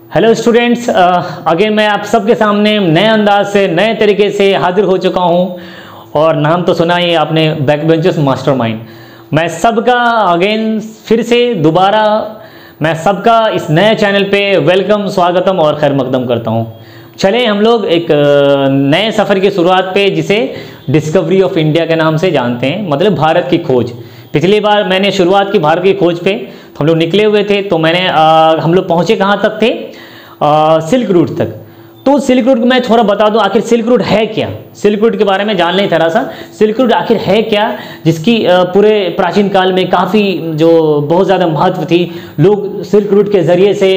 Hello students, again मैं आप सबके सामने नए अंदाज से नए तरीके से हाजिर हो चुका हूं और नाम तो सुना ही आपने, बैक बेंचर्स मास्टरमाइंड। मैं सबका अगेन फिर से दोबारा मैं सबका इस नए चैनल पे वेलकम, स्वागतम और खैर मकदम करता हूं। चले हम लोग एक नए सफ़र की शुरुआत पे, जिसे डिस्कवरी ऑफ इंडिया के नाम से जानते हैं, मतलब भारत की खोज। पिछली बार मैंने शुरुआत की भारत की खोज पे, तो हम लोग निकले हुए थे, तो हम लोग पहुँचे कहाँ तक थे, सिल्क रूट तक। तो सिल्क रूट मैं थोड़ा बता दूं, आखिर सिल्क रूट है क्या, सिल्क रूट के बारे में जान लें थोड़ा सा। सिल्क रूट आखिर है क्या, जिसकी पूरे प्राचीन काल में काफ़ी जो बहुत ज़्यादा महत्व थी। लोग सिल्क रूट के ज़रिए से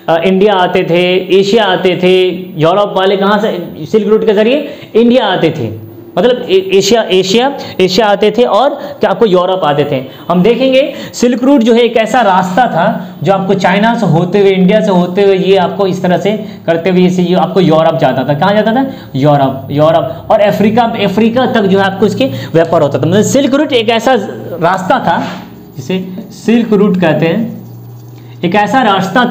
इंडिया आते थे, एशिया आते थे। यूरोप वाले कहाँ से सिल्क रूट के ज़रिए इंडिया आते थे, मतलब एशिया आते थे, और क्या आपको यूरोप आते थे। हम देखेंगे सिल्क रूट जो है एक ऐसा रास्ता था जो आपको चाइना से होते हुए, इंडिया से होते हुए, ये आपको इस तरह से करते हुए ये आपको यूरोप जाता था। कहाँ जाता था? यूरोप और अफ्रीका तक जो है आपको इसके व्यापार होता था। मतलब सिल्क रूट एक ऐसा रास्ता था जिसे सिल्क रूट कहते हैं। एक ऐसा रास्ता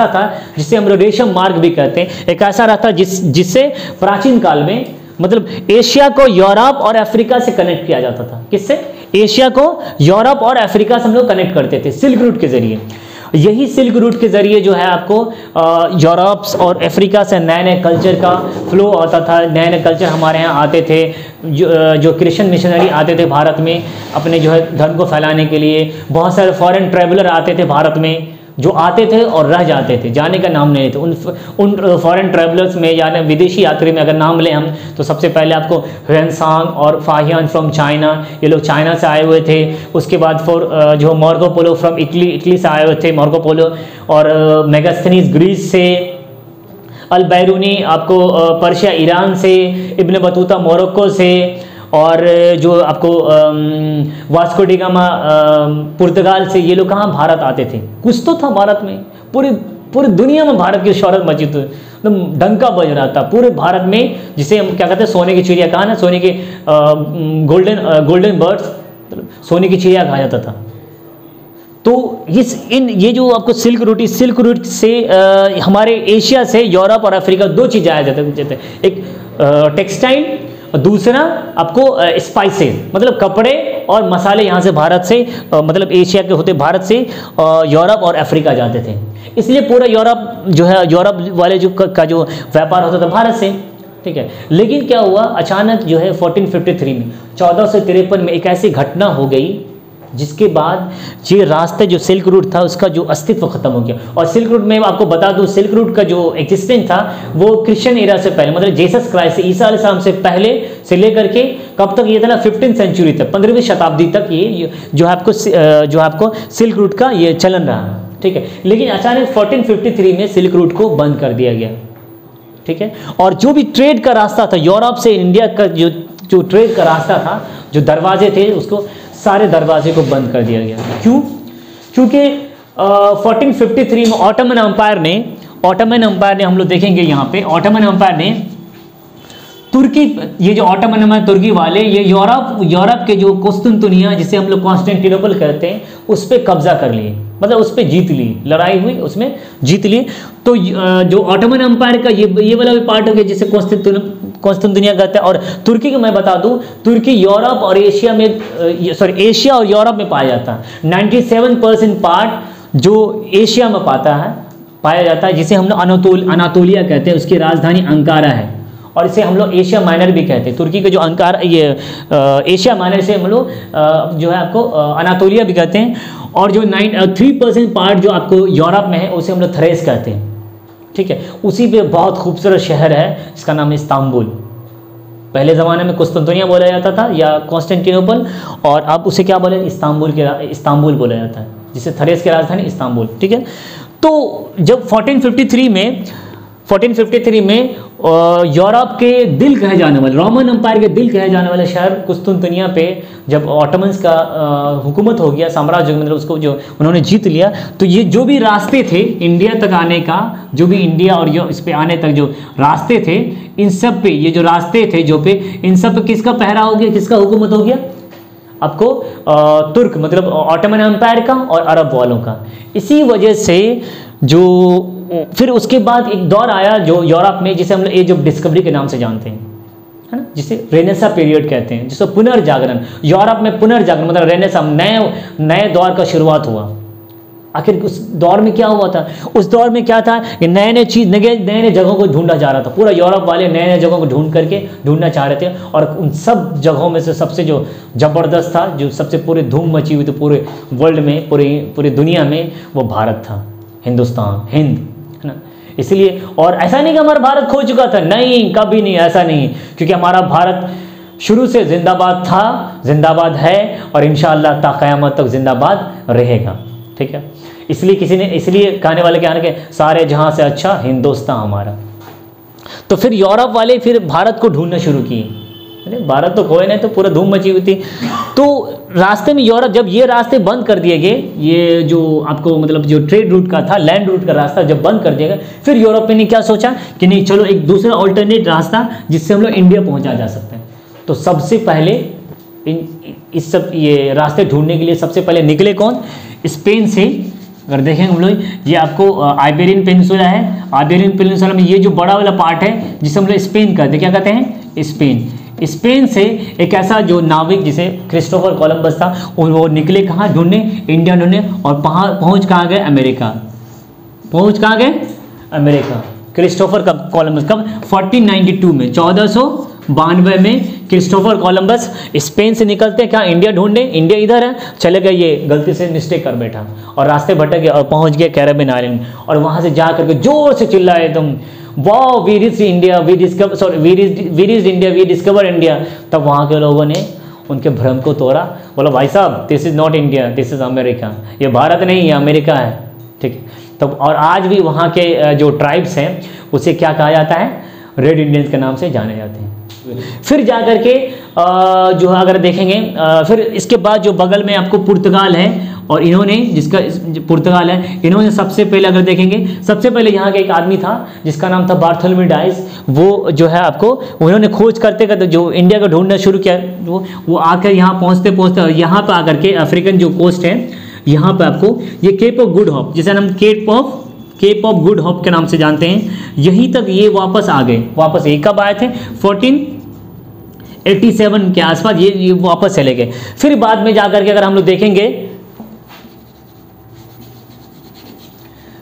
था जिसे हम रेशम मार्ग भी कहते हैं। एक ऐसा रास्ता जिससे प्राचीन काल में, मतलब एशिया को यूरोप और अफ्रीका से कनेक्ट किया जाता था। किससे? एशिया को यूरोप और अफ्रीका से हम लोग कनेक्ट करते थे सिल्क रूट के जरिए। यही सिल्क रूट के जरिए जो है आपको यूरोप और अफ्रीका से नए नए कल्चर का फ्लो आता था। नए नए कल्चर हमारे यहाँ आते थे। जो क्रिश्चियन मिशनरी आते थे भारत में अपने जो है धर्म को फैलाने के लिए। बहुत सारे फॉरेन ट्रैवलर आते थे भारत में, जो आते थे और रह जाते थे, जाने का नाम नहीं लेते। उन फॉरेन ट्रैवलर्स में, यानी विदेशी यात्री में अगर नाम लें हम, तो सबसे पहले आपको ह्वेनसांग और फाहियान फ्रॉम चाइना, ये लोग चाइना से आए हुए थे। उसके बाद जो मार्को पोलो फ्रॉम इटली से आए हुए थे, मार्को पोलो। और मेगास्थनीज ग्रीस से, अल बैरूनी आपको पर्शिया ईरान से, इब्न बतूता मोरक्को से, और जो आपको वास्को डी गामा पुर्तगाल से, ये लोग कहाँ भारत आते थे। कुछ तो था भारत में, पूरी दुनिया में भारत की शोहरत मची थी, एकदम डंका बज रहा था पूरे भारत में, जिसे हम क्या कहते हैं, सोने की चिड़िया। कहा ना, सोने के गोल्डन बर्ड्स, सोने की चिड़िया कहा जाता था। तो ये जो आपको सिल्क रूट से हमारे एशिया से यूरोप और अफ्रीका दो चीज़ें आया जाते थे। एक टेक्सटाइल, दूसरा आपको स्पाइसेस, मतलब कपड़े और मसाले यहाँ से भारत से, मतलब एशिया के होते भारत से यूरोप और अफ्रीका जाते थे। इसलिए पूरा यूरोप जो है, यूरोप वाले का जो व्यापार होता था भारत से, ठीक है। लेकिन क्या हुआ, अचानक जो है 1453 में, 1453 में एक ऐसी घटना हो गई जिसके बाद ये रास्ते जो सिल्क रूट था उसका जो अस्तित्व खत्म हो गया। और सिल्क रूट में आपको बता दूं, सिल्क रूट का जो एग्जिस्टेंस था वो क्रिश्चियन एरा से पहले, मतलब जीसस क्राइस्ट ईसा अलैहिस्सलाम से पहले से लेकर के कब तक ये था ना, 15वीं सेंचुरी तक, 15वीं शताब्दी तक ये जो आपको सिल्क रूट का ये चलन रहा, ठीक है। लेकिन अचानक 1453 में सिल्क रूट को बंद कर दिया गया, ठीक है। और जो भी ट्रेड का रास्ता था, यूरोप से इंडिया का जो ट्रेड का रास्ता था, जो दरवाजे थे, उसको सारे दरवाजे को बंद कर दिया गया। क्यों? क्योंकि 1453 में ऑटोमन एम्पायर ने हम लोग देखेंगे यहाँ पे, ऑटोमन एम्पायर ने तुर्की, ये जो ऑटोमन एम्पायर तुर्की वाले, ये यूरोप के जो कुस्तुनतुनिया, जिसे हम लोग कॉन्स्टेंटिनोपल कहते हैं, उस पर कब्जा कर लिए, मतलब उस पर जीत ली, लड़ाई हुई, उसमें जीत लिए। तो जो ऑटोमन एम्पायर का ये वाला भी पार्ट हो गया, जिसे कॉन्स्टेंटिनोपल कहते हैं। और तुर्की को मैं बता दूं, तुर्की यूरोप और एशिया एशिया और यूरोप में पाया जाता है। 97% पार्ट जो एशिया में पाया जाता है, जिसे हम लोग अनातोलिया कहते हैं। उसकी राजधानी अंकारा है, और इसे हम लोग एशिया माइनर भी कहते हैं। तुर्की के जो एशिया माइनर से हम लोग जो है आपको अनातोलिया भी कहते हैं। और जो 3% पार्ट जो आपको यूरोप में है, उसे हम लोग थ्रेस कहते हैं, ठीक है। उसी पे बहुत खूबसूरत शहर है, इसका नाम है इस्तांबुल। पहले ज़माने में कुस्तुनतुनिया बोला जाता था या कॉन्स्टेंटिनोपल, और अब उसे क्या बोला, इस्तांबुल बोला जाता है, जिसे थ्रेस की राजधानी इस्तांबुल, ठीक है। तो जब 1453 में यूरोप के दिल कहे जाने वाले, रोमन एम्पायर के दिल कहे जाने वाले शहर कुस्तुनतुनिया पे जब ऑटोमन्स का हुकूमत हो गया, साम्राज्य, मतलब उसको जो उन्होंने जीत लिया, तो ये जो भी रास्ते थे इंडिया तक आने का, जो भी इंडिया और इस पे आने तक जो रास्ते थे, इन सब पे ये जो रास्ते थे इन सब पे किसका पहरा हो गया, किसका हुकूमत हो गया? आपको तुर्क मतलब ऑटोमन एम्पायर का और अरब वालों का। इसी वजह से जो फिर उसके बाद एक दौर आया जो यूरोप में, जिसे हम लोग एज ऑफ डिस्कवरी के नाम से जानते हैं, है ना, जिसे रेनेसा पीरियड कहते हैं, जिसको पुनर्जागरण, यूरोप में पुनर्जागरण मतलब रेनेसा, नए दौर का शुरुआत हुआ। आखिर उस दौर में क्या हुआ था? उस दौर में क्या था कि नए नए जगहों को ढूंढा जा रहा था। पूरा यूरोप वाले नए नए जगहों को ढूंढना चाह रहे थे, और उन सब जगहों में से सबसे जो ज़बरदस्त था, जो सबसे पूरे धूम मची हुई थी पूरे वर्ल्ड में, पूरी दुनिया में, वो भारत था, हिंदुस्तान, हिंद, है ना। इसलिए, और ऐसा नहीं कि हमारा भारत खो चुका था, नहीं, कभी नहीं, ऐसा नहीं, क्योंकि हमारा भारत शुरू से जिंदाबाद था, जिंदाबाद है, और इंशाअल्लाह ता क़यामत तक जिंदाबाद रहेगा। ठीक है, इसलिए कहने वाले क्या है कि सारे जहां से अच्छा हिंदुस्तान हमारा। तो फिर यूरोप वाले फिर भारत को ढूंढना शुरू किए। भारत तो खोए नहीं तो पूरा धूम मची हुई थी। तो रास्ते में यूरोप, जब ये रास्ते बंद कर दिए गए, ये जो आपको मतलब जो ट्रेड रूट का था, लैंड रूट का रास्ता जब बंद कर दिया गया, फिर यूरोप ने क्या सोचा कि नहीं, चलो एक दूसरा ऑल्टरनेट रास्ता जिससे हम लोग इंडिया पहुंचा जा सकते हैं। तो सबसे पहले इस सब ये रास्ते ढूंढने के लिए सबसे पहले निकले कौन? स्पेन से। अगर देखें हम लोग, ये आपको आइबेरियन पेनिनसुला है। आइबेरियन पेनिनसुला में ये जो बड़ा वाला पार्ट है जिसे हम लोग स्पेन कहते हैं, क्या कहते हैं? स्पेन से एक ऐसा जो नाविक जिसे क्रिस्टोफर कोलंबस था, वो निकले कहाँ ढूंढने? इंडिया ढूंढने। और पहुँच कहाँ गए? अमेरिका। पहुँच कहाँ गए? अमेरिका। क्रिस्टोफर कोलंबस कब? 1492 में, 1492 में क्रिस्टोफर कोलंबस स्पेन से निकलते हैं, क्या इंडिया ढूंढने। इंडिया इधर है, चले गए, ये गलती से मिस्टेक कर बैठा और रास्ते भटक गए और पहुंच गए कैरेबियन आइलैंड। और वहां से जा करके जोर से चिल्लाए तुम, wow we reached India, we reached India, we discover India. तब वहां के लोगों ने उनके भ्रम को तोड़ा, बोला भाई साहब this is not India, this is America, ये भारत नहीं, ये अमेरिका है। ठीक है, तब और आज भी वहाँ के जो ट्राइब्स हैं उसे क्या कहा जाता है? रेड इंडियंस के नाम से जाने जाते हैं। फिर जा कर के जो अगर देखेंगे, फिर इसके बाद जो बगल में आपको पुर्तगाल है, और इन्होंने जिसका पुर्तगाल है, इन्होंने सबसे पहले अगर देखेंगे, सबसे पहले यहाँ का एक आदमी था जिसका नाम था बार्थोलोमेव डाइस। वो जो है आपको, उन्होंने खोज करते करते जो इंडिया को ढूंढना शुरू किया, वो आकर यहाँ पहुँचते पहुँचते यहाँ पर आकर के अफ्रीकन जो कोस्ट है, यहाँ पर आपको ये केप ऑफ गुड होप, जिसे हम केप ऑफ गुड होप के नाम से जानते हैं, यहीं तक ये वापस आ गए। वापस ये कब आए थे? 1487 के आसपास ये वापस चले गए। फिर बाद में जाकर के अगर हम लोग देखेंगे,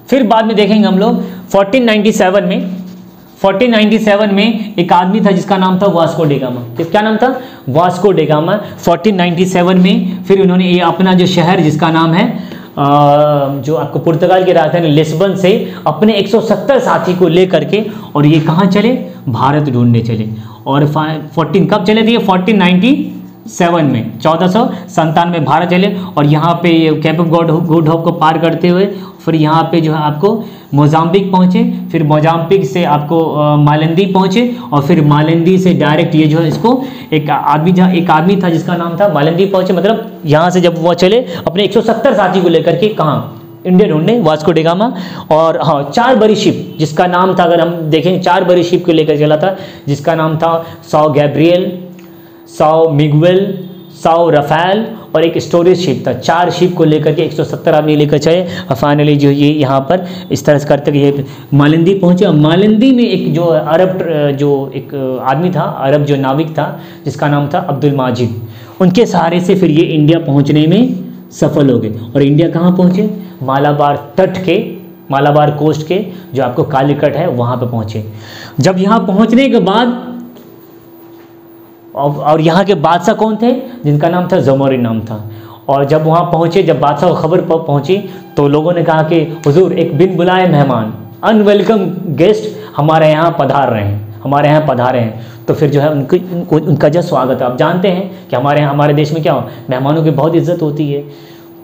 फिर बाद में देखेंगे हम लोग 1497 में एक आदमी था जिसका नाम था वास्को डे गामा। किसका नाम था? Vasco day gamma. 1497 में फिर उन्होंने ये अपना जो शहर जिसका नाम है जो आपको पुर्तगाल की राजधानी लिस्बन से अपने 170 साथी को लेकर के, और ये कहाँ चले? भारत ढूंढने चले। और 14 कब चले थे? 1497 में, 1497 में भारत चले, और यहाँ पे केप ऑफ गुड होप को पार करते हुए फिर यहाँ पे जो है आपको मोजाम्बिक पहुँचे। फिर मोजाम्बिक से आपको मालंदी पहुँचे, और फिर मालंदी से डायरेक्ट ये जो है इसको एक आदमी था जिसका नाम था, मालंदी पहुँचे, मतलब यहाँ से जब वो चले अपने 170 साथी को लेकर के कहाँ? इंडिया ढूंढने, वास्को डे गामा। और हाँ, 4 बड़ी शिप जिसका नाम था, अगर हम देखें 4 बड़ी शिप को लेकर चला था, जिसका नाम था Sao Gabriel, Sao Miguel, Sao Rafael, और एक स्टोरेज शिप था। 4 शिप को लेकर के 170 आदमी लेकर चले, और फाइनली जो ये यहाँ पर इस तरह से करते ये मालंदी पहुँचे। और मालंदी में एक जो अरब जो एक आदमी था, अरब जो नाविक था जिसका नाम था अब्दुल माजिद, उनके सहारे से फिर ये इंडिया पहुँचने में सफल हो गए। और इंडिया कहाँ पहुँचे? मालाबार तट के, मालाबार कोस्ट के जो आपको कालीकट है वहाँ पे पहुँचे। जब यहाँ पहुँचने के बाद और यहाँ के बादशाह कौन थे? जिनका नाम था ज़मोरिन नाम था। और जब वहाँ पहुँचे, जब बादशाह को खबर पहुँची, तो लोगों ने कहा कि हुजूर एक बिन बुलाए मेहमान, अनवेलकम गेस्ट हमारे यहाँ पधार रहे हैं, हमारे यहाँ पधारे हैं। तो फिर जो है उनका जो स्वागत है, आप जानते हैं कि हमारे देश में क्या हो, मेहमानों की बहुत इज्जत होती है।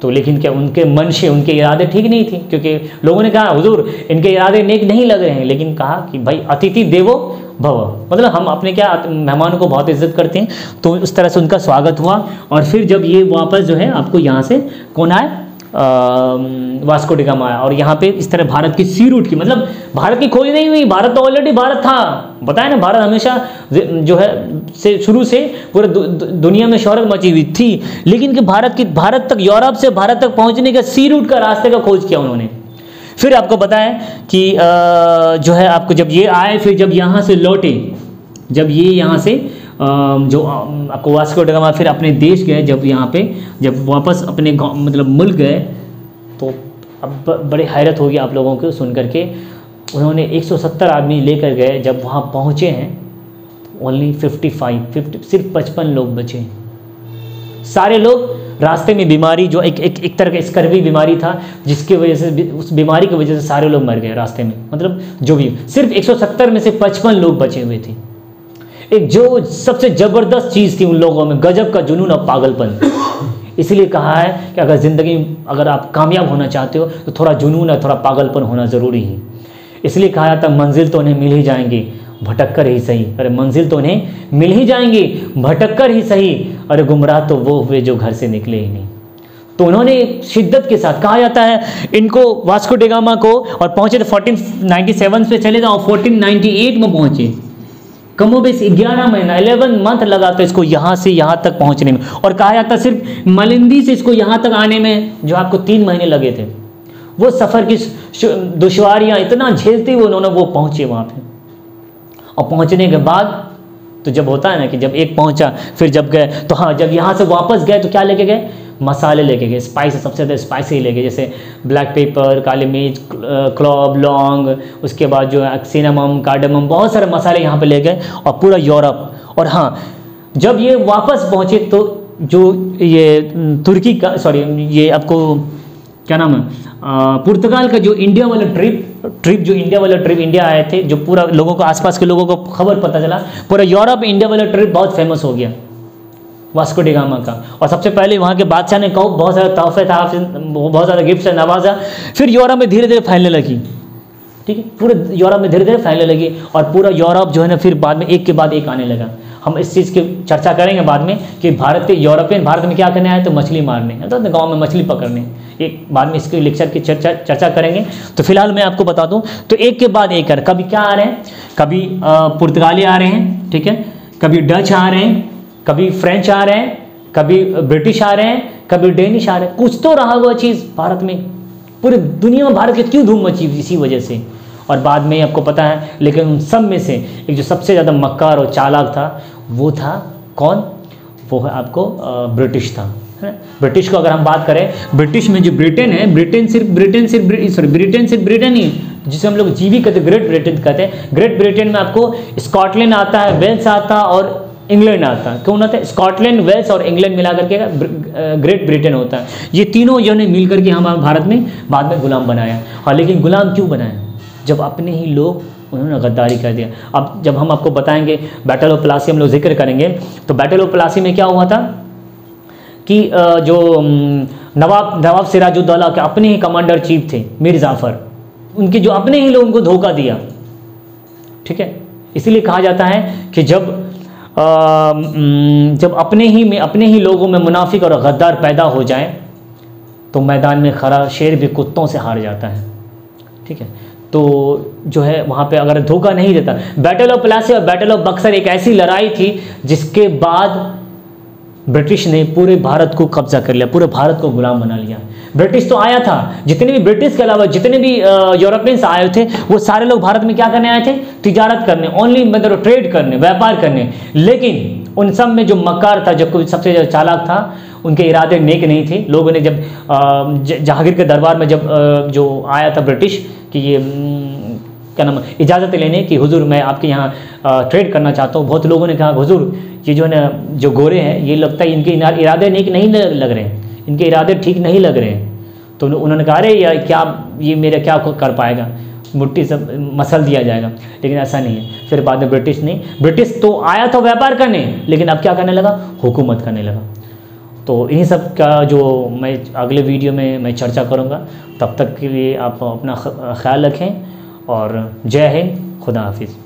तो लेकिन क्या उनके मन से उनके इरादे ठीक नहीं थी, क्योंकि लोगों ने कहा हुजूर इनके इरादे नेक नहीं लग रहे हैं। लेकिन कहा कि भाई अतिथि देवो भव, मतलब हम अपने क्या मेहमानों को बहुत इज्जत करते हैं। तो उस तरह से उनका स्वागत हुआ। और फिर जब ये वापस जो है आपको यहाँ से कौन आए? वास्को डी गामा आया और यहाँ पे इस तरह भारत की सी रूट की, मतलब भारत की खोज नहीं हुई, भारत तो ऑलरेडी भारत था। बताया ना, भारत हमेशा जो है से शुरू से पूरे दुनिया में शोहरत मची हुई थी, लेकिन कि भारत तक, यूरोप से भारत तक पहुँचने का सी रूट का रास्ते का खोज किया उन्होंने। फिर आपको बताया कि जो है आपको जब ये आए, फिर जब यहाँ से लौटे, जब ये यहाँ से जो आपको वास्को डी गामा फिर अपने देश गए, जब यहाँ पे जब वापस अपने मतलब मुल्क गए, तो अब बड़ी हैरत होगी आप लोगों को सुन करके। उन्होंने 170 आदमी लेकर गए, जब वहाँ पहुँचे हैं ओनली 50 सिर्फ 55 लोग बचे हैं। सारे लोग रास्ते में बीमारी, जो एक तरह का स्कर्वी बीमारी था, जिसकी वजह से, उस बीमारी की वजह से सारे लोग मर गए रास्ते में, मतलब जो भी, सिर्फ 170 में से 55 लोग बचे हुए थे। एक जो सबसे ज़बरदस्त चीज़ थी उन लोगों में, गजब का जुनून और पागलपन। इसलिए कहा है कि अगर ज़िंदगी, अगर आप कामयाब होना चाहते हो तो थोड़ा जुनून और थोड़ा पागलपन होना ज़रूरी है। इसलिए कहा जाता है मंजिल तो उन्हें मिल ही जाएंगी, भटक कर ही सही। अरे मंजिल तो उन्हें मिल ही जाएंगी, भटक कर ही सही। अरे गुमराह तो वो हुए जो घर से निकले ही नहीं। तो उन्होंने शिद्दत के साथ, कहा जाता है इनको, वास्को डी गामा को, और पहुँचे थे 1497 पे चले जाओ, 1498 में पहुँचे। कमोबेश 11 महीना 11 मंथ लगा था इसको यहाँ से यहाँ तक पहुँचने में। और कहा जाता सिर्फ मलिंदी से इसको यहाँ तक आने में जो आपको 3 महीने लगे थे। वो सफ़र की दुश्वारियाँ इतना झेलते हुए उन्होंने वो पहुँचे वहाँ पे। और पहुँचने के बाद तो जब होता है ना कि जब एक पहुँचा, फिर जब गए तो हाँ, जब यहाँ से वापस गए तो क्या लेके गए? मसाले लेके गए, स्पाइस, सबसे ज़्यादा स्पाइसी लेके, जैसे ब्लैक पेपर, काली मिर्च, क्लॉव, लौंग, उसके बाद जो है सिनेमम, कार्डमम, बहुत सारे मसाले यहाँ पे ले गए और पूरा यूरोप। और हाँ, जब ये वापस पहुँचे तो जो ये तुर्की का, सॉरी, ये आपको क्या नाम है, पुर्तगाल का जो इंडिया वाला ट्रिप इंडिया आए थे, जो पूरा लोगों को, आसपास के लोगों को खबर पता चला, पूरा यूरोप इंडिया वाला ट्रिप बहुत फेमस हो गया वास्को डी गामा का। और सबसे पहले वहाँ के बादशाह ने कहा, बहुत सारे तोहफे था, बहुत ज़्यादा गिफ्ट से नवाजा। फिर यूरोप में धीरे धीरे फैलने लगी, ठीक है, पूरे यूरोप में धीरे धीरे फैलने लगी। और पूरा यूरोप जो है ना, फिर बाद में एक के बाद एक आने लगा। हम इस चीज़ की चर्चा करेंगे बाद में कि यूरोपियन भारत में क्या करने आए, तो मछली मारने, तो गाँव में मछली पकड़ने। एक बाद में इसके लेक्चर की चर्चा करेंगे। तो फिलहाल मैं आपको बता दूँ, तो एक के बाद एक कर, कभी क्या आ रहे हैं, कभी पुर्तगाली आ रहे हैं, ठीक है, कभी डच आ रहे हैं, कभी फ्रेंच आ रहे हैं, कभी ब्रिटिश आ रहे हैं, कभी डेनिश आ रहे हैं। कुछ तो रहा हुआ चीज़ भारत में, पूरी दुनिया में भारत की क्यों धूम मची, इसी वजह से। और बाद में आपको पता है, लेकिन उन सब में से एक जो सबसे ज़्यादा मक्कार और चालाक था, वो था कौन? वो है आपको ब्रिटिश था, है ना। ब्रिटिश को अगर हम बात करें, ब्रिटिश में जो ब्रिटेन है, ब्रिटेन सिर्फ ब्रिटेन ही, जिसे हम लोग जीवी कहते, ग्रेट ब्रिटेन कहते हैं। ग्रेट ब्रिटेन में आपको स्कॉटलैंड आता है, वेल्स आता है और इंग्लैंड आता है। कौन आता है? स्कॉटलैंड, वेल्स और इंग्लैंड मिला करके ग्रेट ब्रिटेन होता है। ये तीनों जो ने मिल करके हमारे भारत में बाद में गुलाम बनाया। हाँ, लेकिन गुलाम क्यों बनाया? जब अपने ही लोग, उन्होंने गद्दारी कर दिया। अब जब हम आपको बताएंगे बैटल ऑफ प्लासी, हम लोग जिक्र करेंगे, तो बैटल ऑफ प्लासी में क्या हुआ था कि जो नवाब सिराजुद्दौला के अपने ही कमांडर चीफ थे मीर जाफ़र, उनके जो अपने ही लोग उनको धोखा दिया, ठीक है। इसलिए कहा जाता है कि जब अपने ही लोगों में मुनाफिक और गद्दार पैदा हो जाए तो मैदान में खड़ा शेर भी कुत्तों से हार जाता है, ठीक है। तो जो है वहाँ पे अगर धोखा नहीं देता, बैटल ऑफ प्लासी और बैटल ऑफ बक्सर एक ऐसी लड़ाई थी जिसके बाद ब्रिटिश ने पूरे भारत को कब्जा कर लिया, पूरे भारत को गुलाम बना लिया। ब्रिटिश तो आया था, जितने भी ब्रिटिश के अलावा जितने भी यूरोपियंस आए थे, वो सारे लोग भारत में क्या करने आए थे? तिजारत करने, ओनली मतलब ट्रेड करने, व्यापार करने। लेकिन उन सब में जो मक्कार था, जो कोई सबसे ज़्यादा चालाक था, उनके इरादे नेक नहीं थे। लोगों ने जब जहांगीर के दरबार में जब जो आया था ब्रिटिश कि ये क्या नाम, इजाज़त लेने की, हुजूर मैं आपके यहाँ ट्रेड करना चाहता हूँ। बहुत लोगों ने कहा हुजूर ये जो है ना, जो गोरे हैं, ये लगता है इनके इरादे नेक नहीं लग रहे हैं, इनके इरादे ठीक नहीं लग रहे हैं। तो उन्होंने कहा अरे यार क्या, ये मेरा क्या कर पाएगा, मुट्ठी सब मसल दिया जाएगा। लेकिन ऐसा नहीं है। फिर बाद में ब्रिटिश तो आया था व्यापार करने, लेकिन अब क्या करने लगा? हुकूमत करने लगा। तो इन्हीं सब का जो मैं अगले वीडियो में मैं चर्चा करूँगा। तब तक के लिए आप अपना ख्याल रखें और जय हिंद, खुदा हाफिज़।